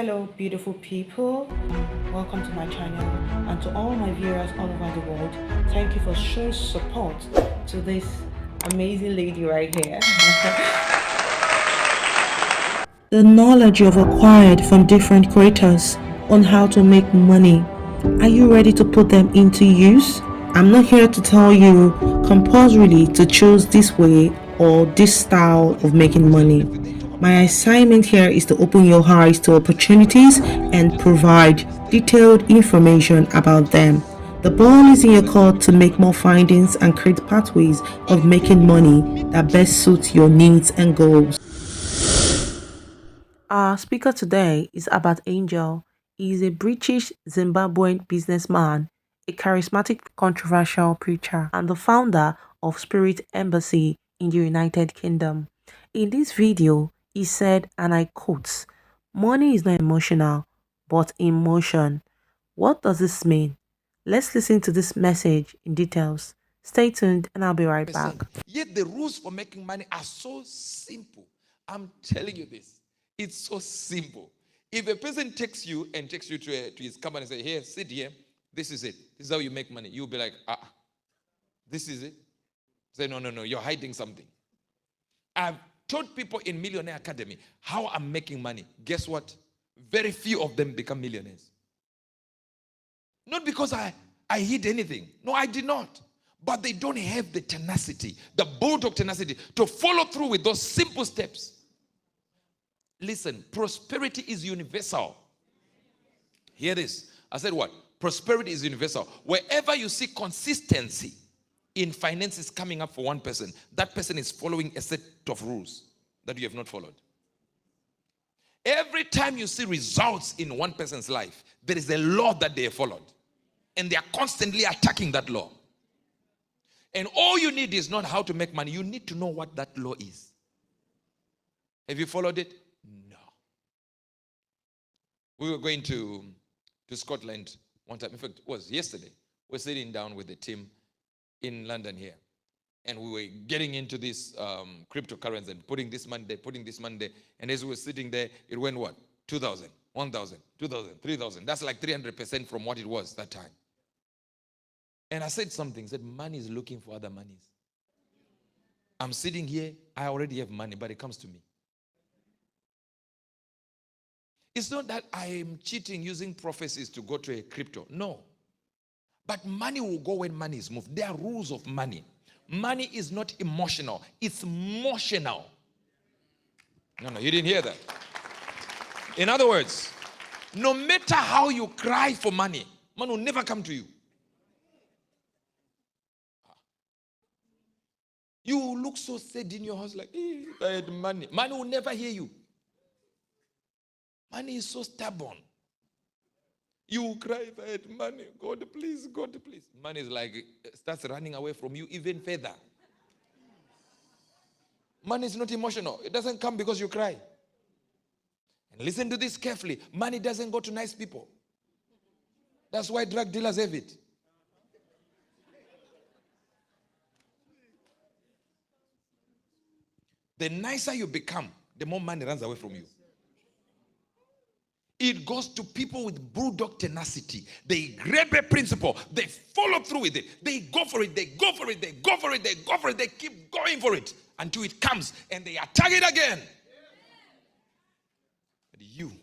Hello, beautiful people. Welcome to my channel, and to all my viewers all over the world, thank you for showing support to this amazing lady right here. The knowledge you've acquired from different creators on how to make money, are you ready to put them into use? I'm not here to tell you compulsorily to choose this way or this style of making money. My assignment here is to open your eyes to opportunities and provide detailed information about them. The ball is in your court to make more findings and create pathways of making money that best suits your needs and goals. Our speaker today is Albert Angel. He is a British Zimbabwean businessman, a charismatic controversial preacher, and the founder of Spirit Embassy in the United Kingdom. In this video, he said, and I quote, "Money is not emotional, but emotion." What does this mean? Let's listen to this message in details. Stay tuned and I'll be right back. Yet the rules for making money are so simple. I'm telling you this. It's so simple. If a person takes you and takes you to his company and say, "Here, sit here. This is it. This is how you make money." You'll be like, this is it? Say, no, you're hiding something. I've taught people in Millionaire Academy how I'm making money. Guess what? Very few of them become millionaires. Not because I hid anything. No, I did not. But they don't have the tenacity, the bulldog tenacity, to follow through with those simple steps. Listen, prosperity is universal. Hear this. I said what? Prosperity is universal. Wherever you see consistency in finances coming up for one person, that person is following a set of rules that you have not followed. Every time you see results in one person's life, there is a law that they have followed. And they are constantly attacking that law. And all you need is not how to make money. You need to know what that law is. Have you followed it? No. We were going to Scotland one time. In fact, it was yesterday. We were sitting down with the team in London here. And we were getting into this cryptocurrency and putting this money there. And as we were sitting there, it went what? 2,000, 1,000, 2,000, 3,000. That's like 300% from what it was that time. And I said something, said money is looking for other monies. I'm sitting here, I already have money, but it comes to me. It's not that I am cheating using prophecies to go to a crypto. No. But money will go when money is moved. There are rules of money. Money is not emotional. It's motional. No, you didn't hear that. In other words, no matter how you cry for money, money will never come to you. You look so sad in your house like, if I had money. Money will never hear you. Money is so stubborn. You will cry if I had money. God, please, God, please. Money is like, starts running away from you even further. Money is not emotional. It doesn't come because you cry. And listen to this carefully. Money doesn't go to nice people. That's why drug dealers have it. The nicer you become, the more money runs away from you. It goes to people with bulldog tenacity. They grab a principle. They follow through with it. They go for it. They go for it. They go for it. They go for it. They keep going for it until it comes and they attack it again. But you,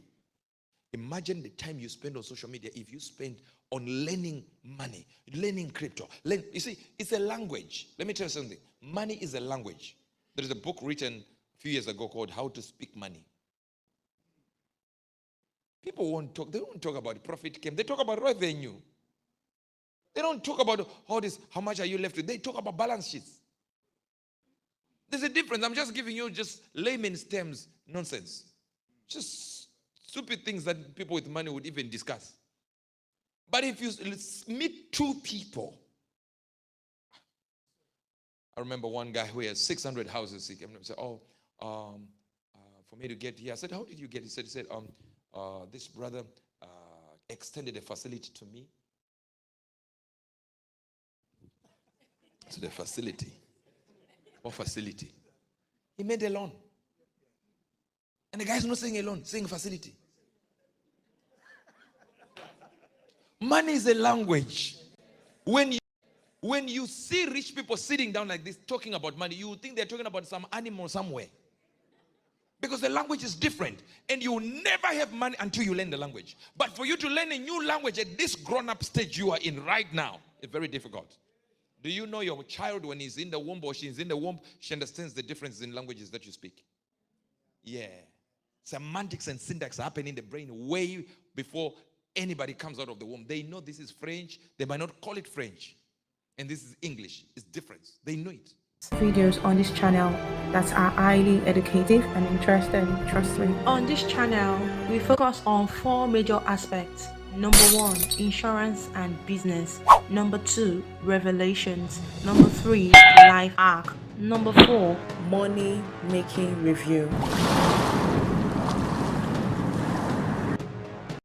imagine the time you spend on social media if you spend on learning money, learning crypto. You see, it's a language. Let me tell you something. Money is a language. There is a book written a few years ago called How to Speak Money. People won't talk. They don't talk about profit came. They talk about revenue. They don't talk about all this, how much are you left with. They talk about balance sheets. There's a difference. I'm just giving you just layman's terms nonsense. Just stupid things that people with money would even discuss. But if you meet two people, I remember one guy who has 600 houses. He came and said, for me to get here. I said, how did you get it? He said, this brother extended a facility to me. So the facility. What facility? He made a loan. And the guy's not saying a loan, saying a facility. Money is a language. When you see rich people sitting down like this talking about money, you think they're talking about some animal somewhere. Because the language is different. And you will never have money until you learn the language. But for you to learn a new language at this grown-up stage you are in right now, it's very difficult. Do you know your child, when he's in the womb or she's in the womb, she understands the differences in languages that you speak? Yeah. Semantics and syntax happen in the brain way before anybody comes out of the womb. They know this is French. They might not call it French. And this is English. It's different. They know it. Videos on this channel that are highly educative and interesting, trust me. On this channel, we focus on 4 major aspects. Number 1, insurance and business. Number 2, revelations. Number 3, life hack. Number 4, money making review.